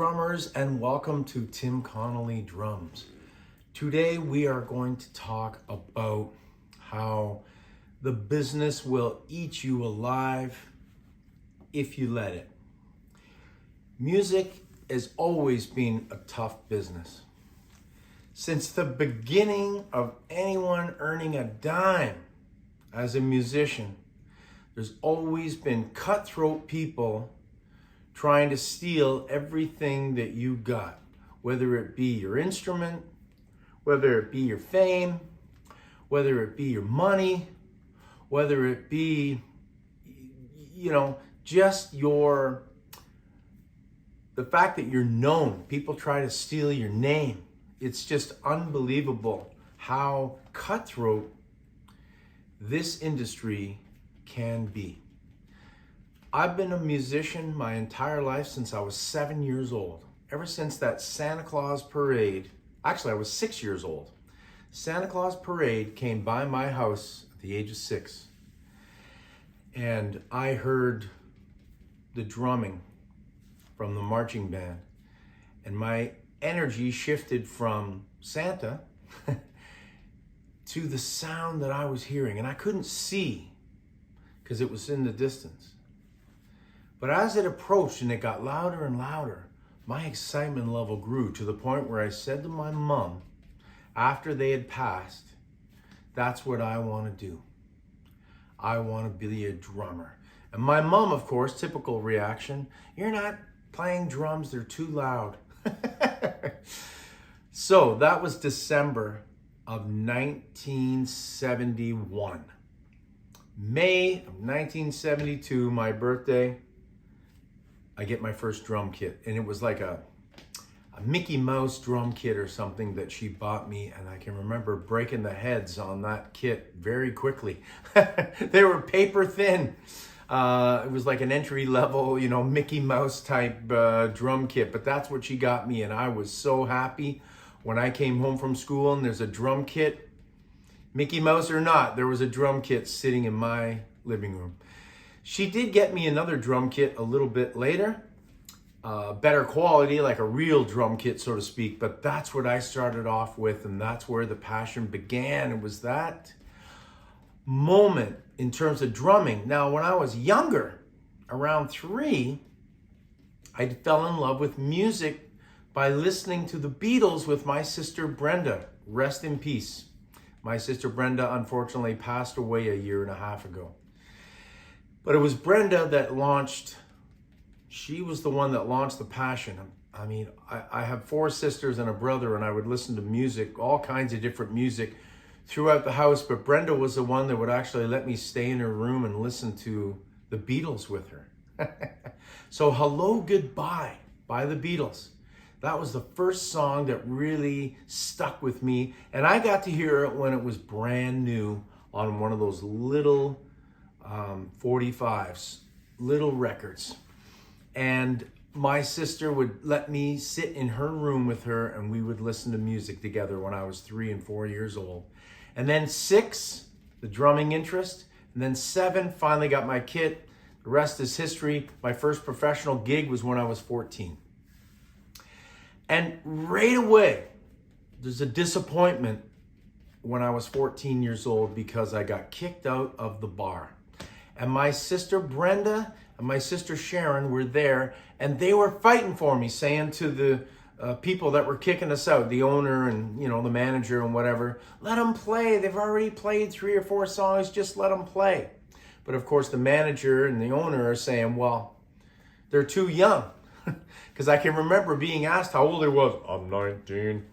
drummers, and welcome to Tim Connolly Drums. Today we are going to talk about how the business will eat you alive if you let it. Music has always been a tough business. Since the beginning of anyone earning a dime as a musician, there's always been cutthroat people trying to steal everything that you got, whether it be your instrument, whether it be your fame, whether it be your money, whether it be, just the fact that you're known. People try to steal your name. It's just unbelievable how cutthroat this industry can be. I've been a musician my entire life since I was 7 years old. Ever since that Santa Claus parade, actually I was 6 years old. Santa Claus parade came by my house at the age of 6. And I heard the drumming from the marching band. And my energy shifted from Santa to the sound that I was hearing. And I couldn't see because it was in the distance. But as it approached and it got louder and louder, my excitement level grew to the point where I said to my mom, after they had passed, that's what I want to do. I want to be a drummer. And my mom, of course, typical reaction, you're not playing drums, they're too loud. So that was December of 1971. May of 1972, my birthday, I get my first drum kit, and it was like a Mickey Mouse drum kit or something that she bought me, and I can remember breaking the heads on that kit very quickly. They were paper thin. It was like an entry level, Mickey Mouse type drum kit, but that's what she got me, and I was so happy when I came home from school and there's a drum kit. Mickey Mouse or not, there was a drum kit sitting in my living room. She did get me another drum kit a little bit later, better quality, like a real drum kit, so to speak, but that's what I started off with, and that's where the passion began. It was that moment in terms of drumming. Now, when I was younger, around 3, I fell in love with music by listening to the Beatles with my sister Brenda. Rest in peace. My sister Brenda unfortunately passed away a year and a half ago. But it was Brenda that she was the one that launched the passion. I mean, I have 4 sisters and a brother, and I would listen to music, all kinds of different music throughout the house. But Brenda was the one that would actually let me stay in her room and listen to the Beatles with her. So Hello, Goodbye by the Beatles. That was the first song that really stuck with me. And I got to hear it when it was brand new on one of those little 45s, little records. And my sister would let me sit in her room with her, and we would listen to music together when I was 3 and 4 years old. And then 6, the drumming interest. And then 7, finally got my kit. The rest is history. My first professional gig was when I was 14. And right away, there's a disappointment when I was 14 years old because I got kicked out of the bar. And my sister Brenda and my sister Sharon were there, and they were fighting for me, saying to the people that were kicking us out, the owner and the manager and whatever, let them play. They've already played 3 or 4 songs. Just let them play. But of course, the manager and the owner are saying, well, they're too young. Because I can remember being asked how old I was. I'm 19.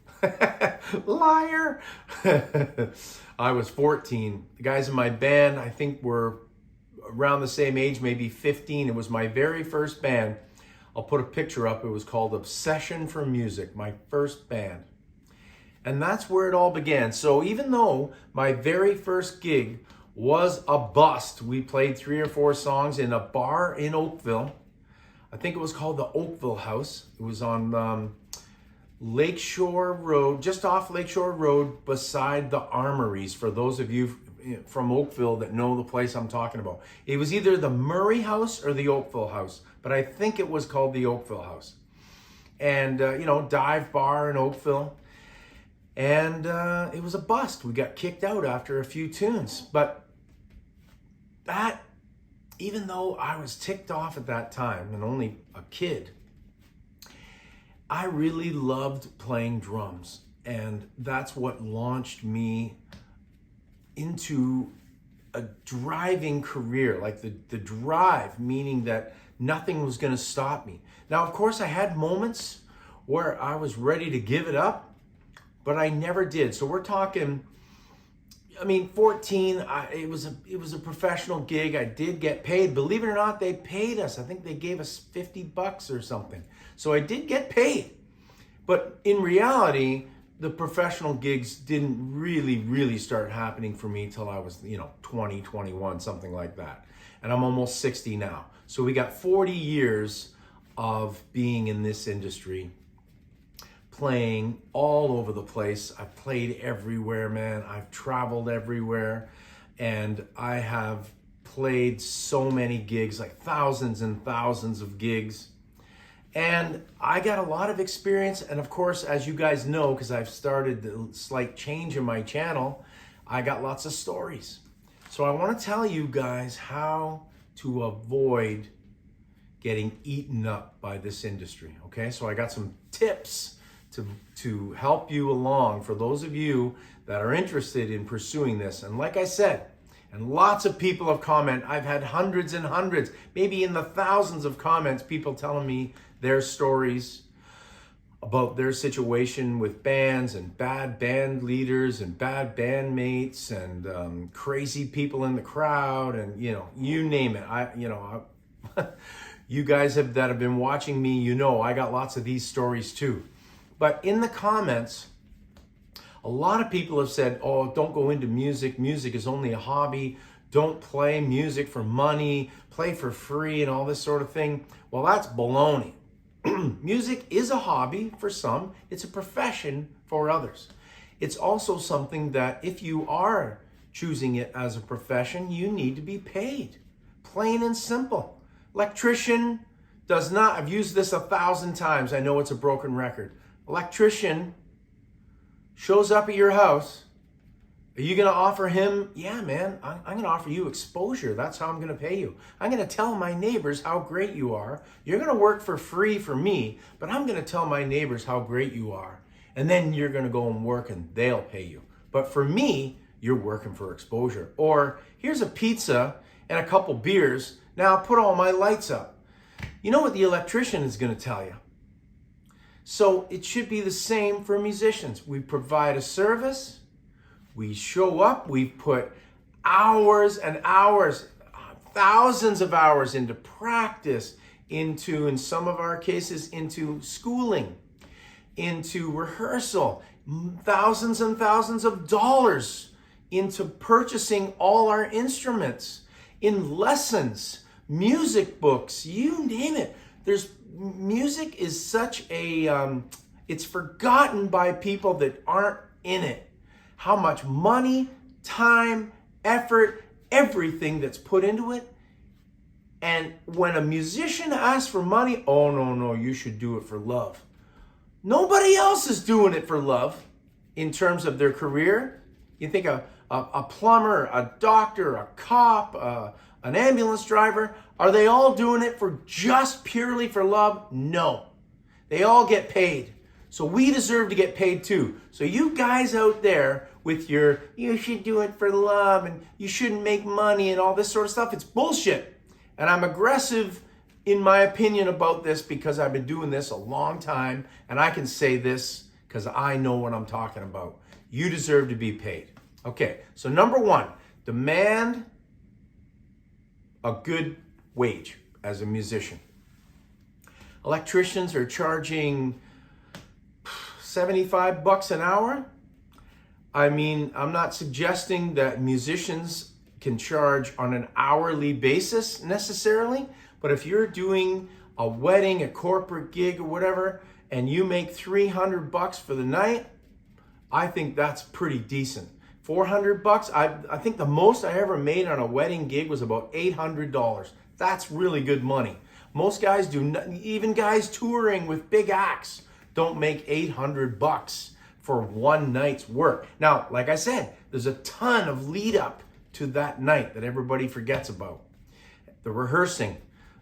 Liar. I was 14. The guys in my band, I think, were around the same age, maybe 15. It was my very first band. I'll put a picture up. It was called Obsession for Music, my first band. And that's where it all began. So even though my very first gig was a bust, we played 3 or 4 songs in a bar in Oakville. I think it was called the Oakville House. It was on Lakeshore Road, just off Lakeshore Road, beside the Armories, for those of you from Oakville that know the place I'm talking about. It was either the Murray House or the Oakville House, but I think it was called the Oakville House. and dive bar in Oakville. And it was a bust. We got kicked out after a few tunes. But that, even though I was ticked off at that time and only a kid, I really loved playing drums. And that's what launched me into a driving career, like the drive, meaning that nothing was going to stop me. Now, of course, I had moments where I was ready to give it up, but I never did. So we're talking, 14, it was a professional gig. I did get paid. Believe it or not, they paid us. I think they gave us $50 or something. So I did get paid. But in reality, the professional gigs didn't really start happening for me till I was, 20, 21, something like that. And I'm almost 60 now. So we got 40 years of being in this industry, playing all over the place. I've played everywhere, man. I've traveled everywhere. And I have played so many gigs, like thousands and thousands of gigs. And I got a lot of experience. And of course, as you guys know, because I've started a slight change in my channel, I got lots of stories. So I want to tell you guys how to avoid getting eaten up by this industry. Okay, so I got some tips to help you along for those of you that are interested in pursuing this. And like I said, and lots of people have commented, I've had hundreds and hundreds, maybe in the thousands of comments, people telling me their stories about their situation with bands and bad band leaders and bad bandmates and crazy people in the crowd and you name it. You guys that have been watching me, I got lots of these stories too. But in the comments, a lot of people have said, oh, don't go into music. Music is only a hobby. Don't play music for money. Play for free and all this sort of thing. Well, that's baloney. Music is a hobby for some. It's a profession for others. It's also something that if you are choosing it as a profession, you need to be paid. Plain and simple. Electrician does not, I've used this 1,000 times. I know it's a broken record. Electrician shows up at your house. Are you going to offer him, yeah, man, I'm going to offer you exposure. That's how I'm going to pay you. I'm going to tell my neighbors how great you are. You're going to work for free for me, but I'm going to tell my neighbors how great you are. And then you're going to go and work and they'll pay you. But for me, you're working for exposure. Or here's a pizza and a couple beers. Now put all my lights up. You know what the electrician is going to tell you. So it should be the same for musicians. We provide a service. We show up. We put hours and hours, thousands of hours into practice, into, in some of our cases, into schooling, into rehearsal, thousands and thousands of dollars into purchasing all our instruments, in lessons, music books, you name it. Music is such a, it's forgotten by people that aren't in it. How much money, time, effort, everything that's put into it. And when a musician asks for money, oh no, you should do it for love. Nobody else is doing it for love in terms of their career. You think a plumber, a doctor, a cop, an ambulance driver, are they all doing it for just purely for love? No. They all get paid. So we deserve to get paid too. So you guys out there with your, you should do it for love and you shouldn't make money and all this sort of stuff, it's bullshit. And I'm aggressive in my opinion about this because I've been doing this a long time and I can say this because I know what I'm talking about. You deserve to be paid. Okay, so number one, demand a good wage as a musician. Electricians are charging $75 an hour. I mean, I'm not suggesting that musicians can charge on an hourly basis necessarily, but if you're doing a wedding, a corporate gig or whatever, and you make $300 for the night, I think that's pretty decent. $400, I think the most I ever made on a wedding gig was about $800. That's really good money. Most guys do not, even guys touring with big acts don't make $800 for one night's work. Now, like I said, there's a ton of lead up to that night that everybody forgets about. The rehearsing,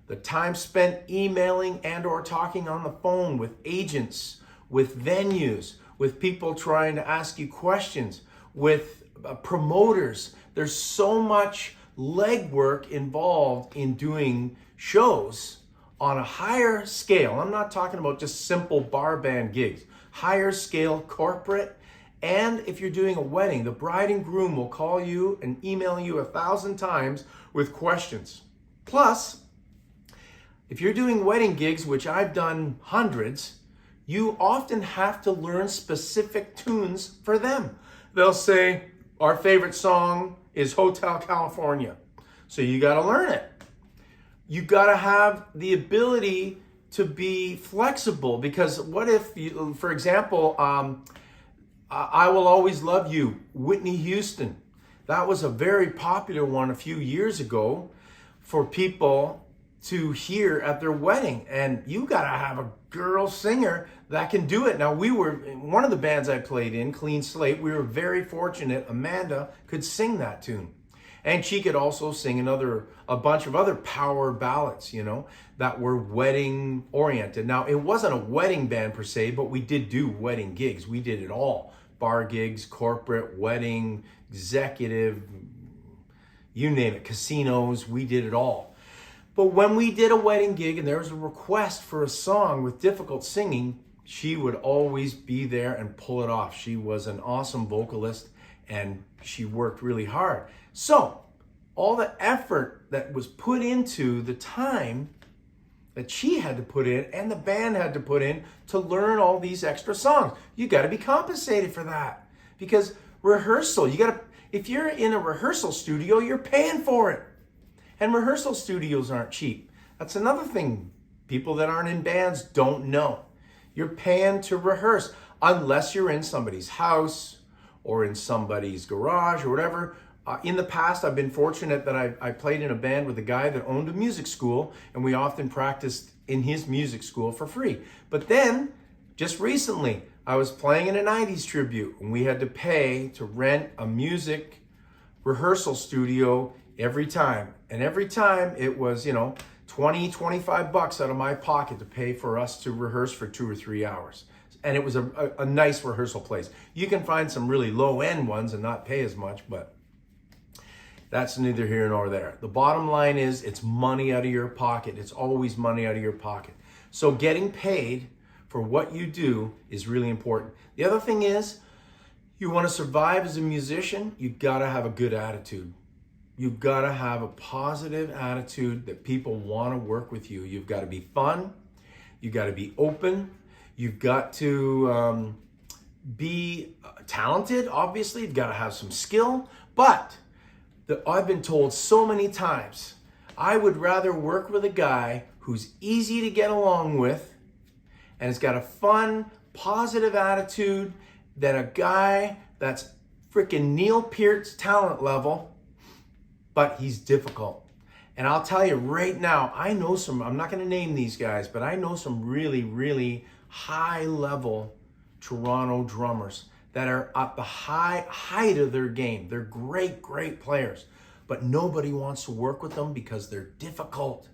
the time spent emailing and or talking on the phone with agents, with venues, with people trying to ask you questions, with promoters. There's so much legwork involved in doing shows on a higher scale. I'm not talking about just simple bar band gigs, higher scale corporate. And if you're doing a wedding, the bride and groom will call you and email you 1,000 times with questions. Plus, if you're doing wedding gigs, which I've done hundreds, you often have to learn specific tunes for them. They'll say, our favorite song is Hotel California. So you got to learn it. You got to have the ability to be flexible, because what if, you, for example, I Will Always Love You, Whitney Houston. That was a very popular one a few years ago for people to hear at their wedding. And you got to have a girl singer that can do it. Now, we were, one of the bands I played in, Clean Slate, we were very fortunate Amanda could sing that tune. And she could also sing a bunch of other power ballads, you know, that were wedding oriented. Now, it wasn't a wedding band per se, but we did do wedding gigs. We did it all. Bar gigs, corporate, wedding, executive, you name it, casinos, we did it all. But when we did a wedding gig and there was a request for a song with difficult singing, she would always be there and pull it off. She was an awesome vocalist and she worked really hard. So all the effort that was put into the time that she had to put in and the band had to put in to learn all these extra songs, you got to be compensated for that. Because rehearsal, if you're in a rehearsal studio, you're paying for it. And rehearsal studios aren't cheap. That's another thing people that aren't in bands don't know. You're paying to rehearse unless you're in somebody's house or in somebody's garage or whatever. In the past, I've been fortunate that I played in a band with a guy that owned a music school, and we often practiced in his music school for free. But then, just recently, I was playing in a 90s tribute, and we had to pay to rent a music rehearsal studio every time. And every time it was, $20, $25 out of my pocket to pay for us to rehearse for 2 or 3 hours. And it was a nice rehearsal place. You can find some really low-end ones and not pay as much, but that's neither here nor there. The bottom line is it's money out of your pocket. It's always money out of your pocket. So getting paid for what you do is really important. The other thing is, you want to survive as a musician, you got to have a good attitude. You've got to have a positive attitude that people want to work with you. You've got to be fun. You've got to be open. You've got to be talented, obviously. You've got to have some skill. But I've been told so many times, I would rather work with a guy who's easy to get along with and has got a fun, positive attitude than a guy that's freaking Neil Peart's talent level, but he's difficult. And I'll tell you right now, I know I'm not going to name these guys, but I know some really, really high level Toronto drummers that are at the height of their game. They're great, great players, but nobody wants to work with them because they're difficult.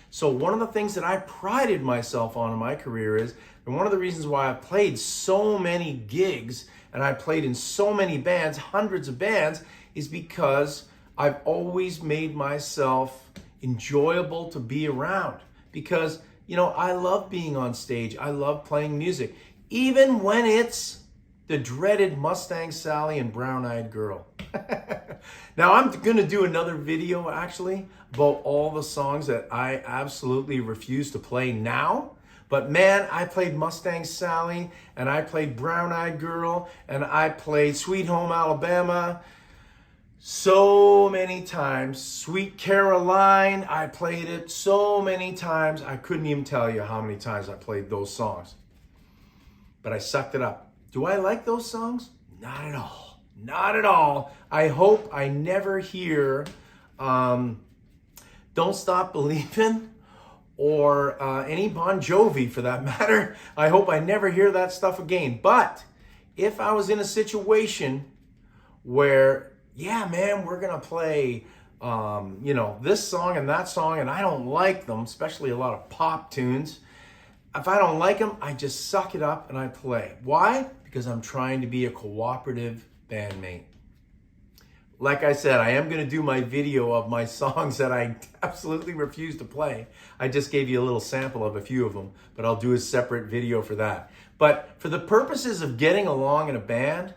So one of the things that I prided myself on in my career is, and one of the reasons why I played so many gigs and I played in so many bands, hundreds of bands, is because I've always made myself enjoyable to be around. Because, I love being on stage. I love playing music, even when it's the dreaded Mustang Sally and Brown Eyed Girl. Now, I'm going to do another video, actually, about all the songs that I absolutely refuse to play now. But man, I played Mustang Sally, and I played Brown Eyed Girl, and I played Sweet Home Alabama so many times. Sweet Caroline, I played it so many times. I couldn't even tell you how many times I played those songs. But I sucked it up. Do I like those songs? Not at all. Not at all. I hope I never hear Don't Stop Believin' or any Bon Jovi for that matter. I hope I never hear that stuff again. But if I was in a situation where, yeah, man, we're gonna play, this song and that song, and I don't like them, especially a lot of pop tunes. If I don't like them, I just suck it up and I play. Why? Because I'm trying to be a cooperative bandmate. Like I said, I am going to do my video of my songs that I absolutely refuse to play. I just gave you a little sample of a few of them, but I'll do a separate video for that. But for the purposes of getting along in a band,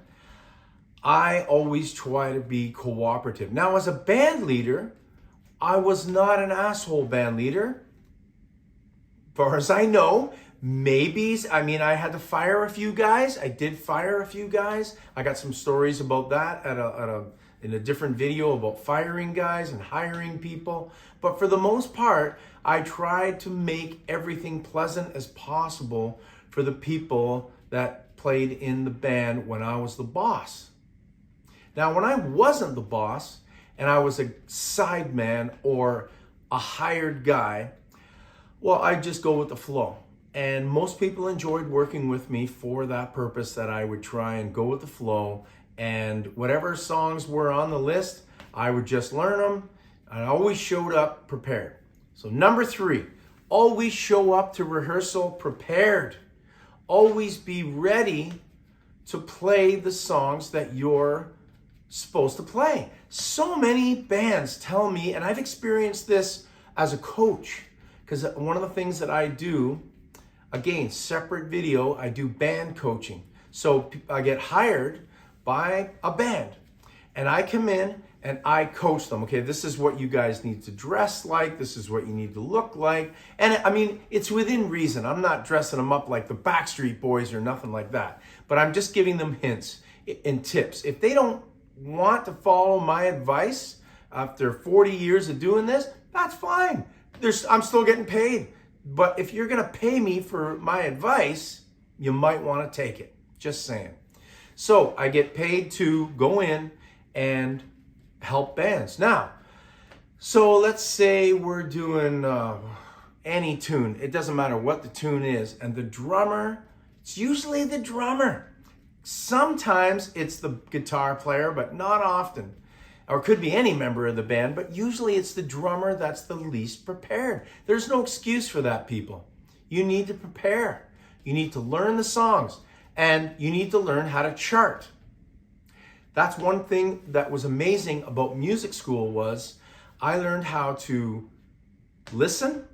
I always try to be cooperative. Now, as a band leader, I was not an asshole band leader. As far as I know, I had to fire a few guys. I did fire a few guys. I got some stories about that in a different video about firing guys and hiring people. But for the most part, I tried to make everything pleasant as possible for the people that played in the band when I was the boss. Now, when I wasn't the boss and I was a sideman or a hired guy, well, I just go with the flow. And most people enjoyed working with me for that purpose, that I would try and go with the flow. And whatever songs were on the list, I would just learn them. I always showed up prepared. So number 3, always show up to rehearsal prepared. Always be ready to play the songs that you're supposed to play. So many bands tell me, and I've experienced this as a coach, because one of the things that I do, again, separate video, I do band coaching. So I get hired by a band and I come in and I coach them. Okay, this is what you guys need to dress like. This is what you need to look like. And I mean, it's within reason. I'm not dressing them up like the Backstreet Boys or nothing like that. But I'm just giving them hints and tips. If they don't want to follow my advice after 40 years of doing this, that's fine. I'm still getting paid. But if you're going to pay me for my advice, you might want to take it. Just saying. So I get paid to go in and help bands. Now, so let's say we're doing any tune. It doesn't matter what the tune is. And the drummer, it's usually the drummer. Sometimes it's the guitar player, but not often. Or it could be any member of the band, but usually it's the drummer that's the least prepared. There's no excuse for that, people. You need to prepare. You need to learn the songs, and you need to learn how to chart. That's one thing that was amazing about music school was I learned how to listen,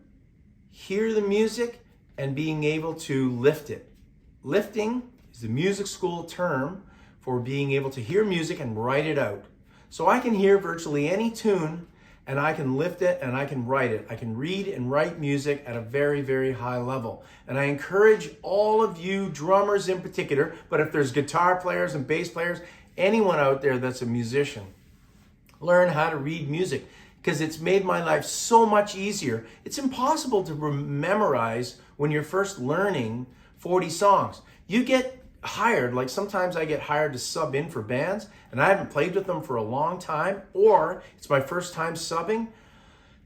hear the music, and being able to lift it. Lifting is the music school term for being able to hear music and write it out. So I can hear virtually any tune and I can lift it and I can write it. I can read and write music at a very, very high level. And I encourage all of you drummers in particular, but if there's guitar players and bass players, anyone out there that's a musician, learn how to read music because it's made my life so much easier. It's impossible to memorize when you're first learning 40 songs. You get hired, like sometimes I get hired to sub in for bands and I haven't played with them for a long time, or it's my first time subbing.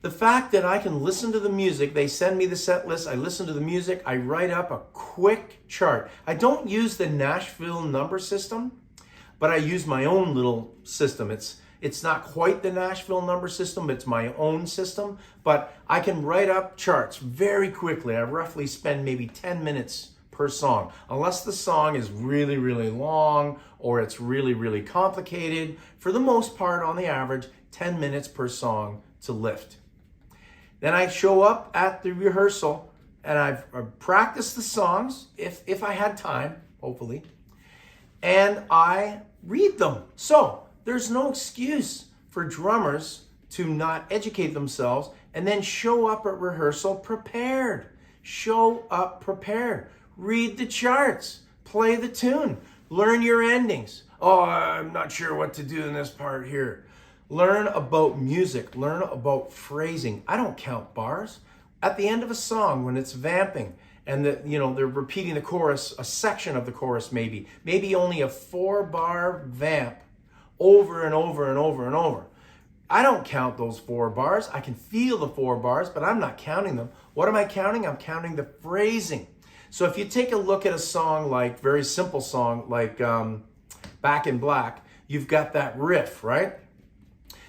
The fact that I can listen to the music, they send me the set list, I listen to the music, I write up a quick chart. I don't use the Nashville number system, but I use my own little system. It's not quite the Nashville number system, it's my own system, but I can write up charts very quickly. I roughly spend maybe 10 minutes per song, unless the song is really, really long or it's really, really complicated. For the most part, on the average, 10 minutes per song to lift. Then I show up at the rehearsal and I've practiced the songs, if I had time, hopefully, and I read them. So there's no excuse for drummers to not educate themselves and then show up at rehearsal prepared. Show up prepared. Read the charts, play the tune, learn your endings. Oh, I'm not sure what to do in this part here. Learn about music, learn about phrasing. I don't count bars. At the end of a song when it's vamping and they're repeating the chorus, a section of the chorus maybe only a 4-bar vamp over and over and over and over. I don't count those 4 bars. I can feel the 4 bars, but I'm not counting them. What am I counting? I'm counting the phrasing. So if you take a look at a song like, very simple song like Back in Black, you've got that riff, right?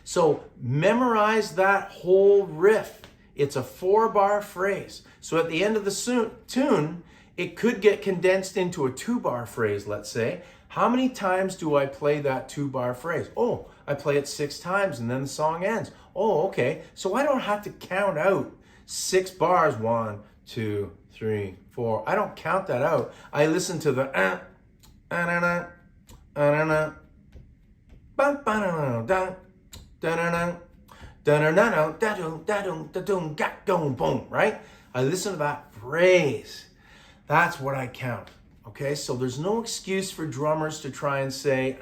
So memorize that whole riff. It's a 4-bar phrase. So at the end of the tune, it could get condensed into a 2-bar phrase, let's say. How many times do I play that 2-bar phrase? Oh, I play it 6 times and then the song ends. Oh, okay. So I don't have to count out 6 bars. 1, 2, 3, 4. I don't count that out. I listen to the right? I listen to that phrase. That's what I count. Okay, so there's no excuse for drummers to try and say,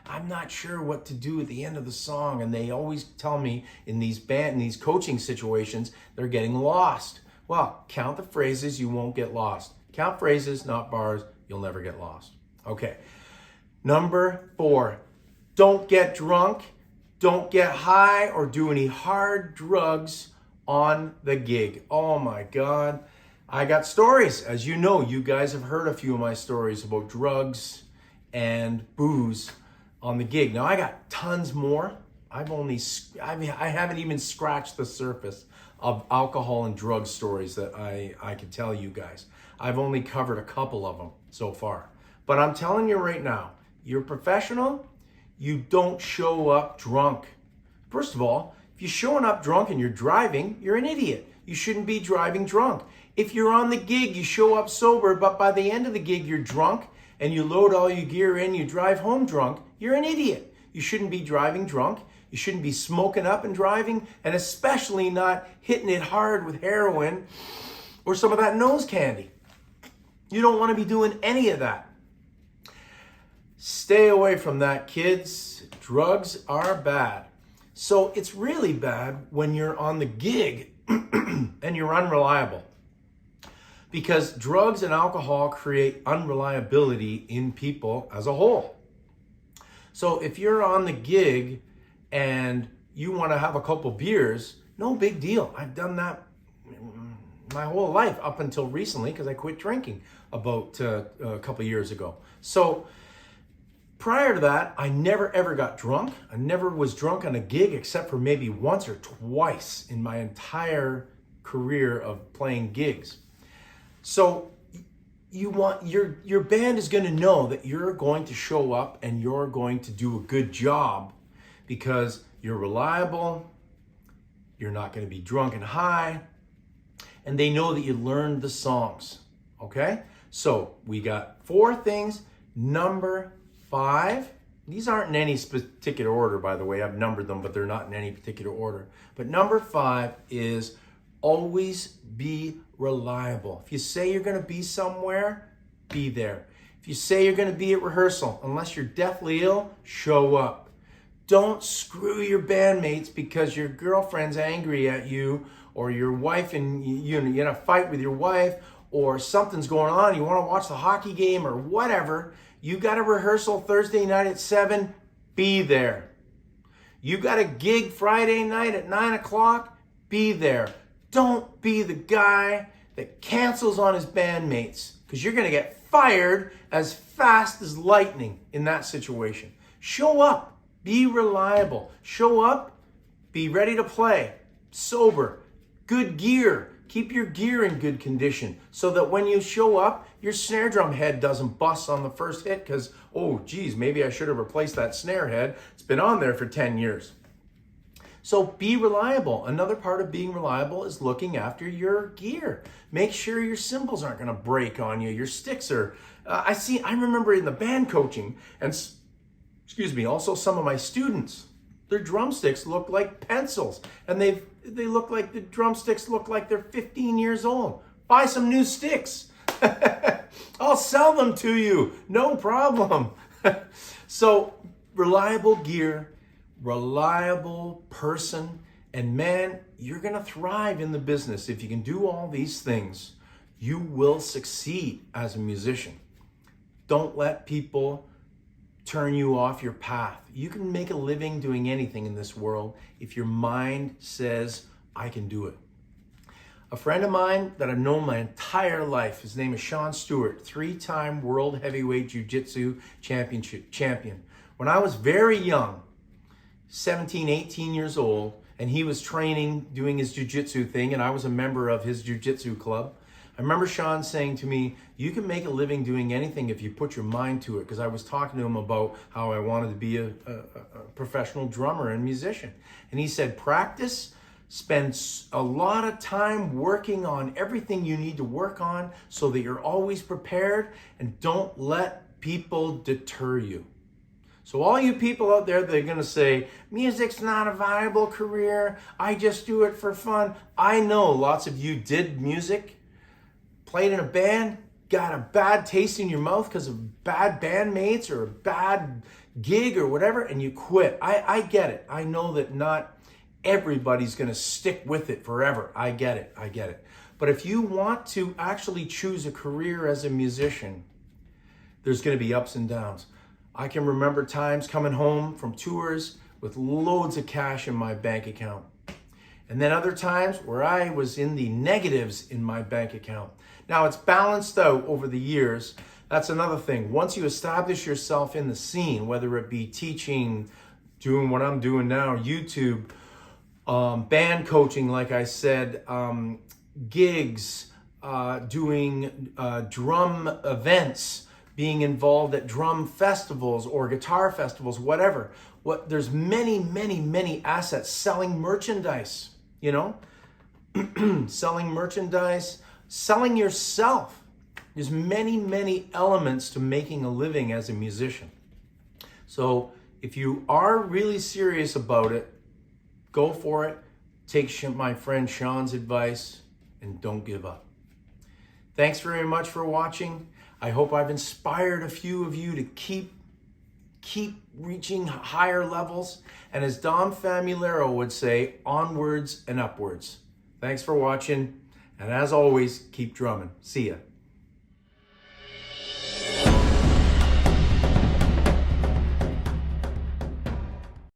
I'm not sure what to do at the end of the song. And they always tell me in these coaching situations, they're getting lost. Well, count the phrases, you won't get lost. Count phrases, not bars, you'll never get lost. Okay, number 4, don't get drunk, don't get high, or do any hard drugs on the gig. Oh my God. I got stories. As you know, you guys have heard a few of my stories about drugs and booze on the gig. Now I got tons more. I haven't even scratched the surface of alcohol and drug stories that I could tell you guys. I've only covered a couple of them so far. But I'm telling you right now, you're a professional, you don't show up drunk. First of all, if you're showing up drunk and you're driving, you're an idiot. You shouldn't be driving drunk. If you're on the gig, you show up sober, but by the end of the gig, you're drunk and you load all your gear in, you drive home drunk, you're an idiot. You shouldn't be driving drunk. You shouldn't be smoking up and driving, and especially not hitting it hard with heroin or some of that nose candy. You don't want to be doing any of that. Stay away from that, kids. Drugs are bad. So it's really bad when you're on the gig and you're unreliable. Because drugs and alcohol create unreliability in people as a whole. So if you're on the gig and you want to have a couple beers, no big deal. I've done that my whole life up until recently because I quit drinking about a couple years ago. So prior to that, I never ever got drunk. I never was drunk on a gig except for maybe once or twice in my entire career of playing gigs. So you want your band is going to know that you're going to show up and you're going to do a good job because you're reliable, you're not going to be drunk and high, and they know that you learned the songs. Okay? So we got 4 things. Number 5, these aren't in any particular order, by the way. I've numbered them, but they're not in any particular order. But number 5 is always be reliable. If you say you're going to be somewhere, be there. If you say you're going to be at rehearsal, unless you're deathly ill, show up. Don't screw your bandmates because your girlfriend's angry at you, or your wife and you're in a fight with your wife, or something's going on, you want to watch the hockey game or whatever. You got a rehearsal Thursday night at 7, be there. You got a gig Friday night at 9 o'clock, be there. Don't be the guy that cancels on his bandmates because you're going to get fired as fast as lightning in that situation. Show up. Be reliable. Show up. Be ready to play. Sober. Good gear. Keep your gear in good condition so that when you show up, your snare drum head doesn't bust on the first hit because, oh, geez, maybe I should have replaced that snare head. It's been on there for 10 years. So be reliable. Another part of being reliable is looking after your gear. Make sure your cymbals aren't going to break on you. Your sticks are, I remember in the band coaching, and also some of my students, their drumsticks look like pencils, and they look like the drumsticks look like they're 15 years old. Buy some new sticks. I'll sell them to you. No problem. So reliable gear, reliable person, and man, you're going to thrive in the business. If you can do all these things, you will succeed as a musician. Don't let people turn you off your path. You can make a living doing anything in this world if your mind says, I can do it. A friend of mine that I've known my entire life, his name is Sean Stewart, 3-time world heavyweight jiu-jitsu champion. When I was very young, 17, 18 years old, and he was training, doing his jiu-jitsu thing, and I was a member of his jiu-jitsu club, I remember Sean saying to me, you can make a living doing anything if you put your mind to it, because I was talking to him about how I wanted to be a professional drummer and musician. And he said, practice, spend a lot of time working on everything you need to work on so that you're always prepared, and don't let people deter you. So all you people out there that are going to say, music's not a viable career, I just do it for fun. I know lots of you did music, played in a band, got a bad taste in your mouth because of bad bandmates or a bad gig or whatever, and you quit. I get it. I know that not everybody's going to stick with it forever. I get it. But if you want to actually choose a career as a musician, there's going to be ups and downs. I can remember times coming home from tours with loads of cash in my bank account. And then other times where I was in the negatives in my bank account. Now it's balanced out over the years. That's another thing. Once you establish yourself in the scene, whether it be teaching, doing what I'm doing now, YouTube, band coaching, like I said, gigs, doing drum events, being involved at drum festivals or guitar festivals, whatever. There's many assets. Selling merchandise, selling merchandise, selling yourself. There's many elements to making a living as a musician. So if you are really serious about it, go for it. Take my friend Sean's advice and don't give up. Thanks very much for watching. I hope I've inspired a few of you to keep reaching higher levels. And as Dom Famularo would say, onwards and upwards. Thanks for watching. And as always, keep drumming. See ya.